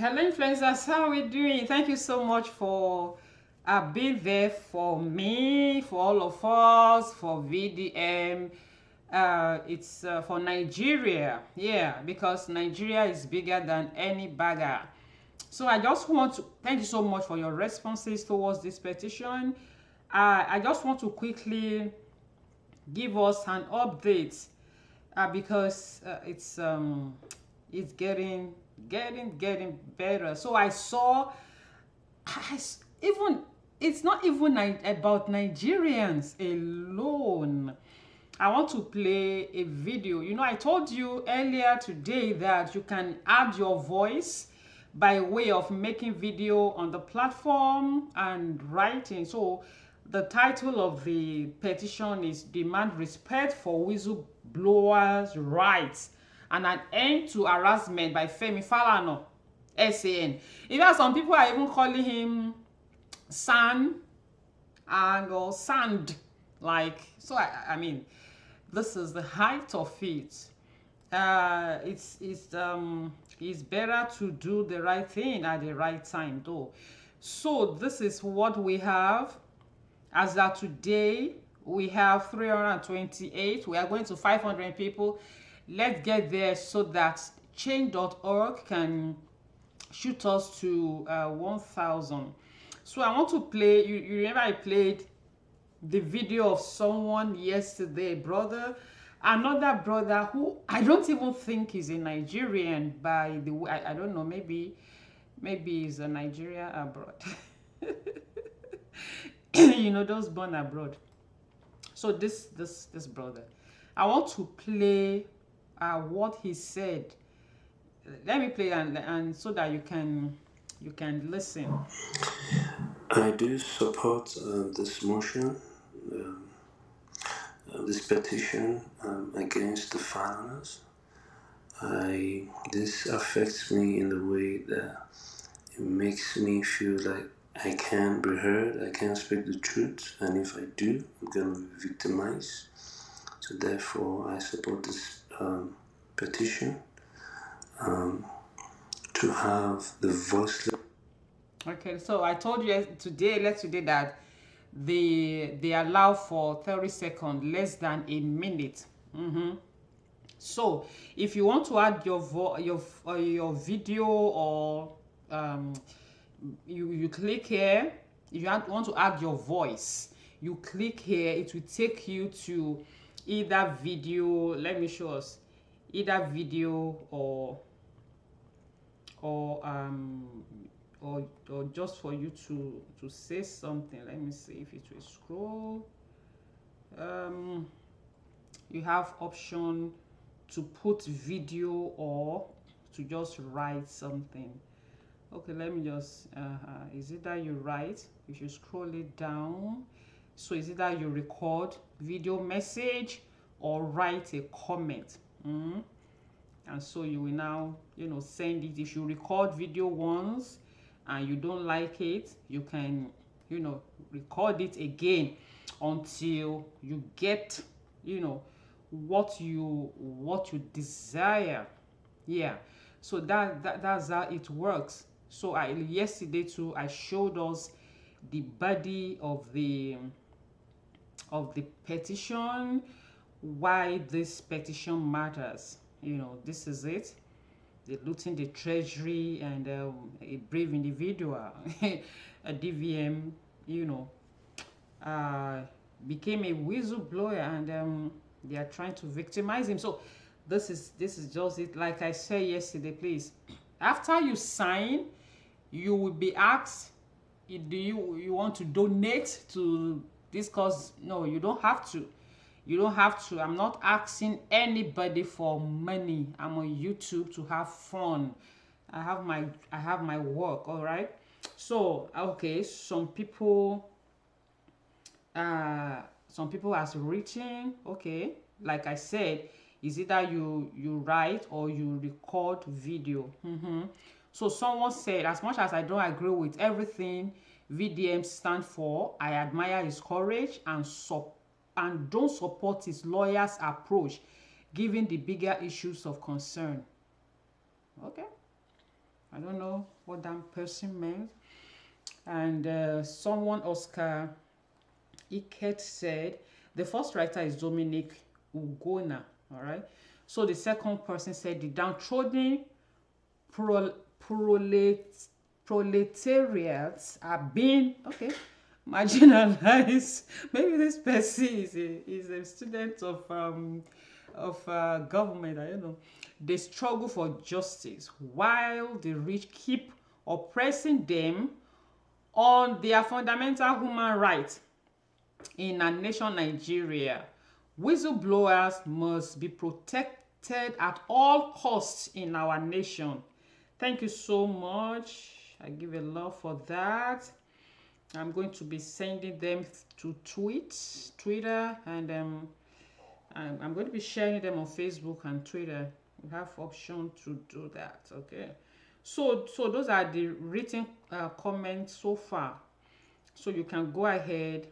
Hello, influencers. How are we doing? Thank you so much for being there for me, for all of us, for VDM. It's for Nigeria. Yeah, because Nigeria is bigger than any bagger. So I just want to thank you so much for your responses towards this petition. I just want to quickly give us an update because it's getting better. So I saw even it's not even about Nigerians alone. I want to play a video. You know, I told you earlier today that you can add your voice by way of making video on the platform and writing. So the title of the petition is Demand Respect for Whistleblowers' Rights and an End to Harassment by Femi Falana, SAN. In fact, some people are even calling him San and or Sand. Like, so I mean, this is the height of it. It's better to do the right thing at the right time though. So this is what we have as of today. We have 328. We are going to 500 people. Let's get there so that change.org can shoot us to 1,000. So I want to play, you remember I played the video of someone yesterday, another brother who I don't even think is a Nigerian by the way. I don't know, maybe he's a Nigeria abroad. You know, those born abroad. So this brother, I want to play what he said. Let me play and so that you can listen. I do support this motion, this petition against the foreigners. This affects me in the way that it makes me feel like I can't be heard, I can't speak the truth, and if I do, I'm going to be victimized. So therefore, I support this petition to have the voiceless. Okay, so I told you today that they allow for 30 seconds, less than a minute. So if you want to add your video or you click here. If you want to add your voice, you click here. It will take you to either video. Let me show us either video or or just for you to say something. Let me see if it will scroll. You have option to put video or to just write something. Okay, let me just is it that you write? You should scroll it down. So is it that you record video message or write a comment? And so you will now, you know, send it. If you record video once and you don't like it, you can, you know, record it again until you get, you know, what you desire. Yeah, so that's how it works. So yesterday too I showed us the body of the petition, why this petition matters. You know, this is it. The looting the treasury and a brave individual, a DVM, you know, became a whistleblower and they are trying to victimize him. So this is just it. Like I said yesterday, please, after you sign, you will be asked, do you want to donate to this cause? No, you don't have to. You don't have to. I'm not asking anybody for money. I'm on YouTube to have fun. I have my work, all right? So okay, some people has written, okay, like I said, is either you write or you record video. So someone said, as much as I don't agree with everything VDM stand for, I admire his courage and don't support his lawyer's approach given the bigger issues of concern. Okay, I don't know what that person meant. And someone, Oscar Iket, said the first writer is Dominic Ugona. All right. So the second person said the downtrodden pro, prolet, proletariats are being marginalized. Maybe this person is a student of government. I don't know. They struggle for justice while the rich keep oppressing them on their fundamental human rights. In our nation, Nigeria, whistleblowers must be protected at all costs in our nation. Thank you so much. I give a love for that. I'm going to be sending them to Twitter, and I'm going to be sharing them on Facebook and Twitter. You have option to do that. Okay. So those are the written comments so far. So you can go ahead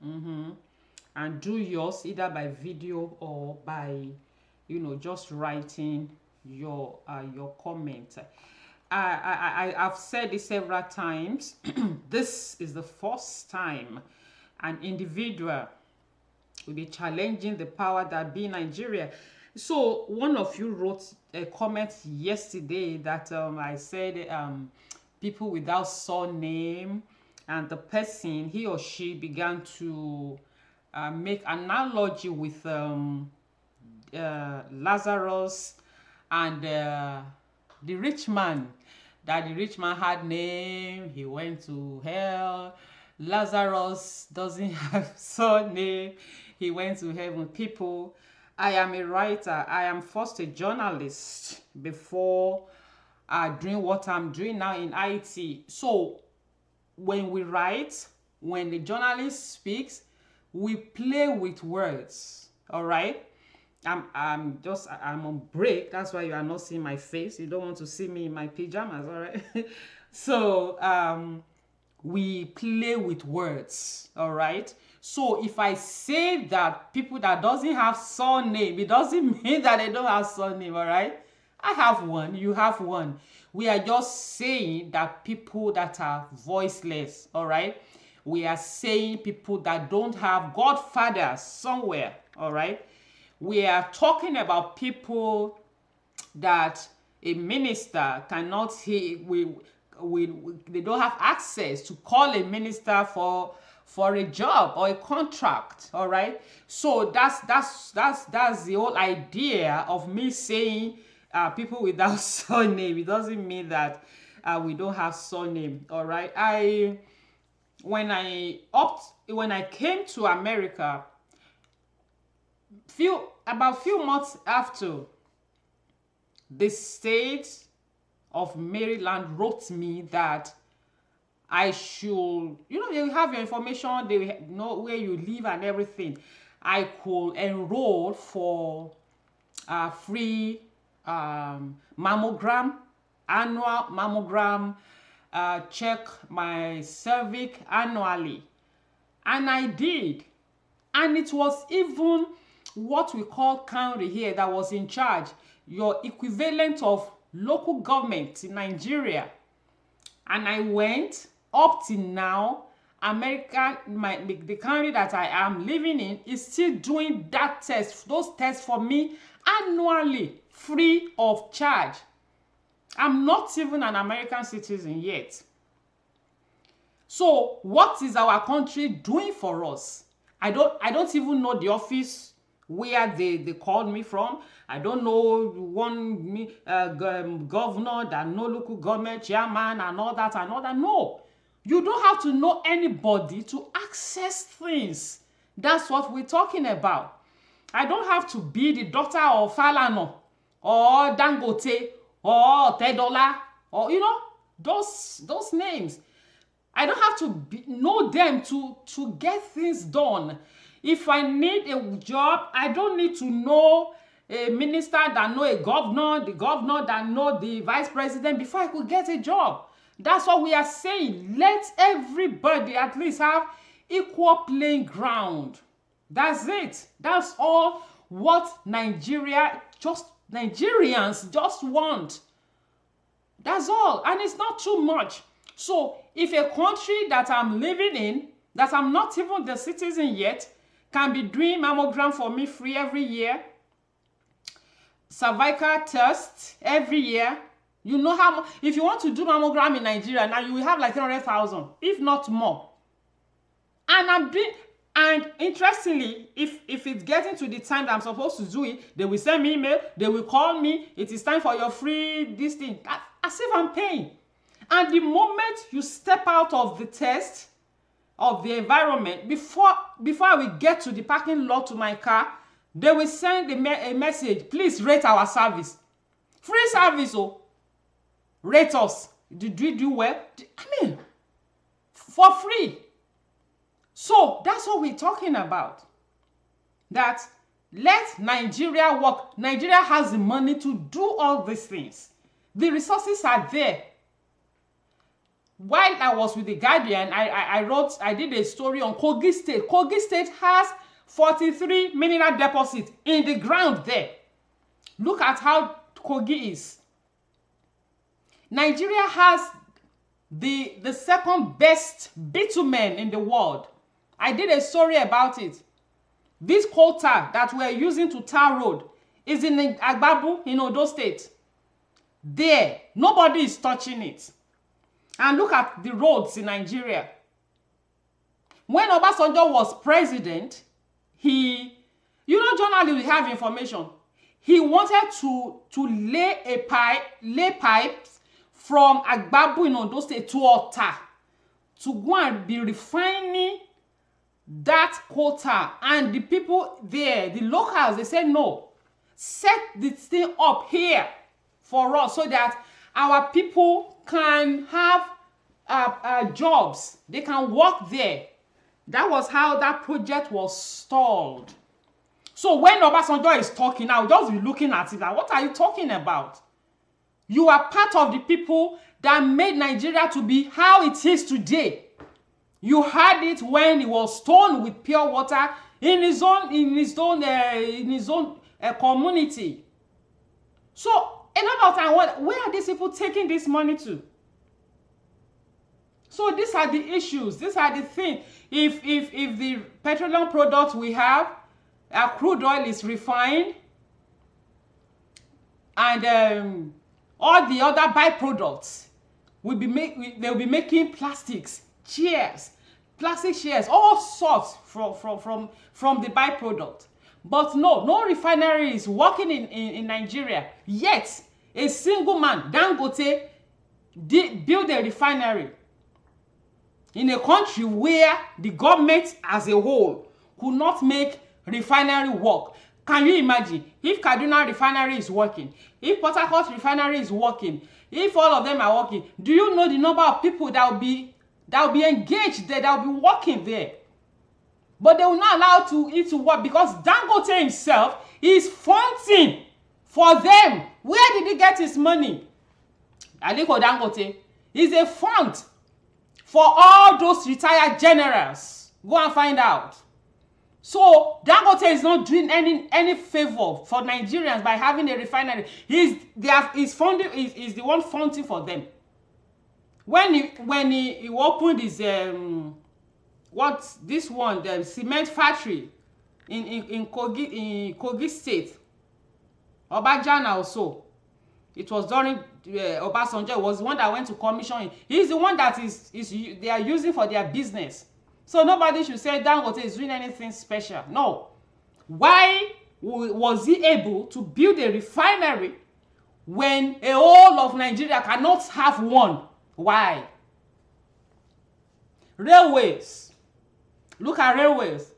and do yours either by video or by just writing your comment. I've said it several times. This is the first time an individual will be challenging the power that be in Nigeria. So one of you wrote a comment yesterday that I said people without surname, and the person, he or she, began to make analogy with Lazarus and the rich man, that the rich man had name, he went to hell. Lazarus doesn't have surname, he went to heaven. People, I am a writer. I am first a journalist before doing what I'm doing now in IT. So when we write, when the journalist speaks, we play with words. All right. I'm on break. That's why you are not seeing my face. You don't want to see me in my pajamas. All right. So we play with words. All right. So if I say that people that doesn't have surname, it doesn't mean that they don't have surname. All right. I have one. You have one. We are just saying that people that are voiceless. All right. We are saying people that don't have godfathers somewhere. All right. We are talking about people that a minister cannot hear. They don't have access to call a minister for a job or a contract. All right. So that's the whole idea of me saying people without surname. It doesn't mean that we don't have surname. All right. When I came to America, about few months after, the state of Maryland wrote me that I should, they will have your information, they will know where you live and everything. I could enroll for a free mammogram, annual mammogram, check my cervix annually. And I did. And it was even what we call county here that was in charge, your equivalent of local government in Nigeria. And I went. Up till now, America, the county that I am living in, is still doing those tests for me annually, free of charge. I'm not even an American citizen yet. So what is our country doing for us? I don't even know the office where they called me from. I don't know one governor, that no local government chairman and all that. No, you don't have to know anybody to access things. That's what we're talking about. I don't have to be the daughter of Falana or Dangote or Tedola or those names. I don't have to know them to get things done. If I need a job, I don't need to know a minister that know a governor, the governor that know the vice president before I could get a job. That's what we are saying. Let everybody at least have equal playing ground. That's it. That's all what Nigerians just want. That's all. And it's not too much. So if a country that I'm living in, that I'm not even the citizen yet, can be doing mammogram for me free every year, cervical test every year, you know how much, if you want to do mammogram in Nigeria, now you will have like 300,000, if not more. And interestingly, if it's getting to the time that I'm supposed to do it, they will send me email, they will call me, it is time for your free this thing, as if I'm paying. And the moment you step out of the test, of the environment, before I will get to the parking lot to my car, they will send a message, please rate our service. Free service, oh. Rate us. Did we do well? I mean, for free. So that's what we're talking about. That let Nigeria work. Nigeria has the money to do all these things. The resources are there. While I was with the Guardian, I did a story on Kogi State. Kogi State has 43 mineral deposits in the ground there. Look at how Kogi is. Nigeria has the second best bitumen in the world. I did a story about it. This coal tar that we're using to tar road is in Agbabu in Odo State. There, nobody is touching it. And look at the roads in Nigeria. When Obasanjo was president, journalists have information. He wanted to lay pipes from Agbabu in Ondo State to Ota to go and be refining that quota. And the people there, the locals, they said no, set this thing up here for us so that our people can have jobs. They can work there. That was how that project was stalled. So when Obasanjo is talking, I'll just be looking at it like, what are you talking about? You are part of the people that made Nigeria to be how it is today. You had it when it was stoned with pure water in his own community. So a lot of time, where are these people taking this money to? So these are the issues. These are the things. If the petroleum products we have, crude oil is refined, and all the other byproducts they'll be making plastics, chairs, plastic chairs, all sorts from the byproduct. But no refinery is working in Nigeria. Yet a single man, Dangote, built a refinery in a country where the government as a whole could not make refinery work. Can you imagine if Kaduna refinery is working, if Port Harcourt refinery is working, if all of them are working? Do you know the number of people that will be engaged there, that will be working there? But they will not allow it to work because Dangote himself is funding for them. Where did he get his money? Aliko Dangote is a fund for all those retired generals. Go and find out. So Dangote is not doing any favor for Nigerians by having a refinery. He's the one funding for them. When he opened his the cement factory in Kogi State, Obajana also. It was during Obasanjo was the one that went to commission him. He's the one that they are using for their business. So nobody should say Dangote is doing anything special. No. Why was he able to build a refinery when a whole of Nigeria cannot have one? Why? Railways. Look at railways.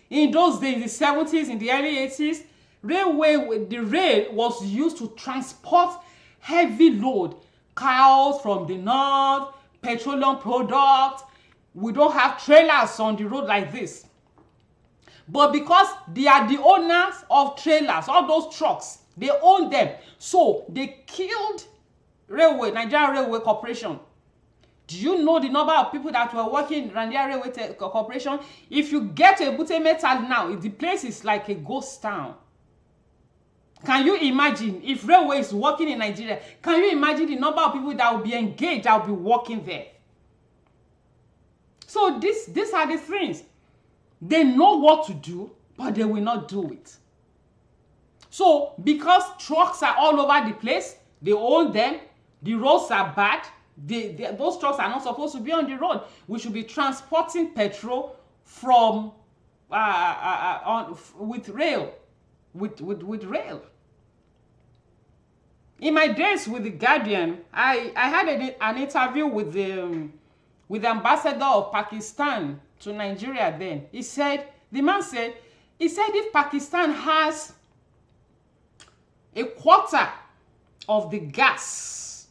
In those days, in the 70s, in the early 80s, the rail was used to transport heavy load. Cows from the north, petroleum products. We don't have trailers on the road like this. But because they are the owners of trailers, all those trucks, they own them. So they killed Nigerian Railway Corporation. Do you know the number of people that were working in Nigerian Railway Corporation? If you get to Ebute Metal now, the place is like a ghost town. Can you imagine if railway is working in Nigeria? Can you imagine the number of people that will be engaged, that will be working there? So these are the things. They know what to do, but they will not do it. So because trucks are all over the place, they own them, the roads are bad, those trucks are not supposed to be on the road. We should be transporting petrol from with rail. With rail. In my days with the Guardian, I had an interview with the ambassador of Pakistan to Nigeria then. The man said, if Pakistan has a quarter of the gas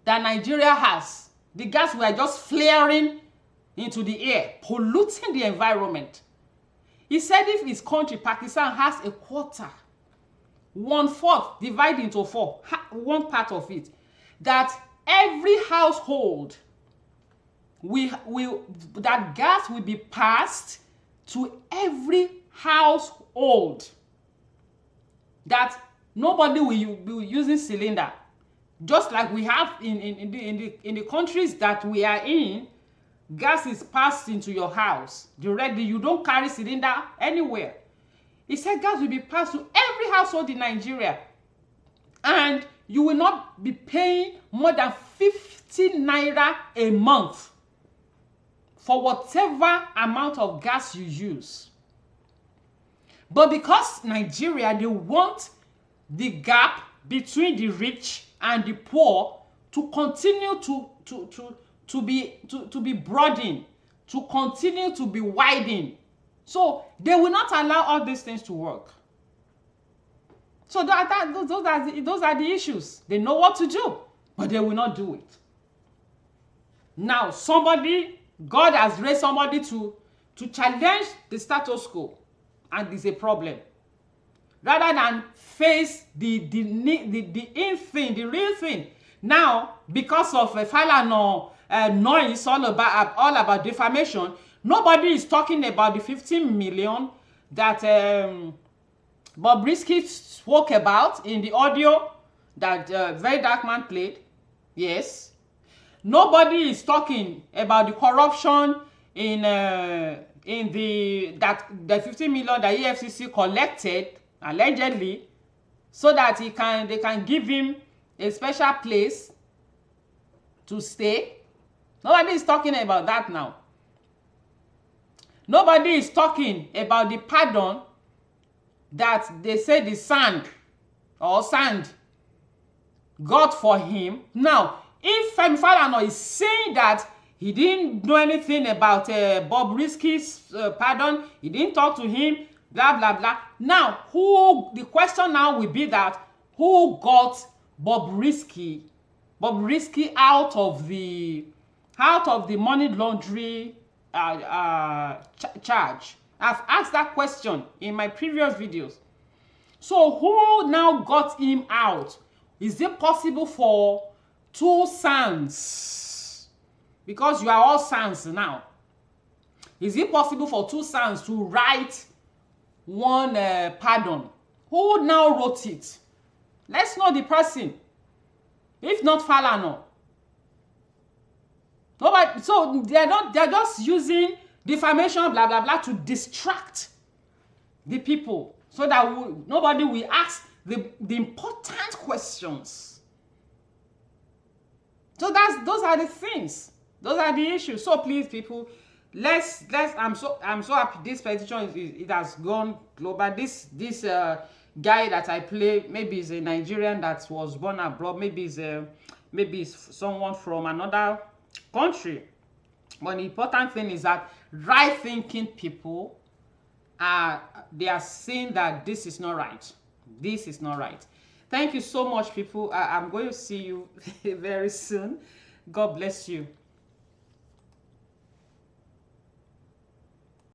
that Nigeria has, the gas we are just flaring into the air, polluting the environment. He said if his country, Pakistan, has a quarter, 1/4 divided into 4, one part of it, that every household that gas will be passed to every household, that nobody will be using cylinder, just like we have in the countries that we are in. Gas is passed into your house directly. You don't carry cylinder anywhere. He said gas will be passed to every household in Nigeria, and you will not be paying more than 50 naira a month for whatever amount of gas you use. But because Nigeria, they want the gap between the rich and the poor to continue to be broadened, to continue to be widened. So they will not allow all these things to work. So those are the issues. They know what to do, but they will not do it. Now God has raised somebody to challenge the status quo, and it's a problem. Rather than face the real thing. Now, because of Falana noise all about defamation, nobody is talking about the 15 million that Bobrisky spoke about in the audio that Very Dark Man played. Yes. Nobody is talking about the corruption in the 15 million that EFCC collected allegedly, so that they can give him a special place to stay. Nobody is talking about that now. Nobody is talking about the pardon that they say the sand got for him. Now, if Femi Falana is saying that he didn't know anything about Bobrisky's pardon, he didn't talk to him, blah blah blah. Now, the question now will be that who got Bobrisky out of the money laundering charge? I've asked that question in my previous videos. So who now got him out? Is it possible for two sons? Because you are all sons now. Is it possible for two sons to write one pardon? Who now wrote it? Let's know the person. If not Falana. Nobody. So they're just using defamation, blah blah blah, to distract the people, so that nobody will ask the important questions. So those are the things. Those are the issues. So please, people, let's. I'm so happy this petition it has gone global. This guy that I play, maybe is a Nigerian that was born abroad. Maybe is someone from another country. But the important thing is that right-thinking people are saying that this is not right. This is not right. Thank you so much, people. I'm going to see you very soon. God bless you.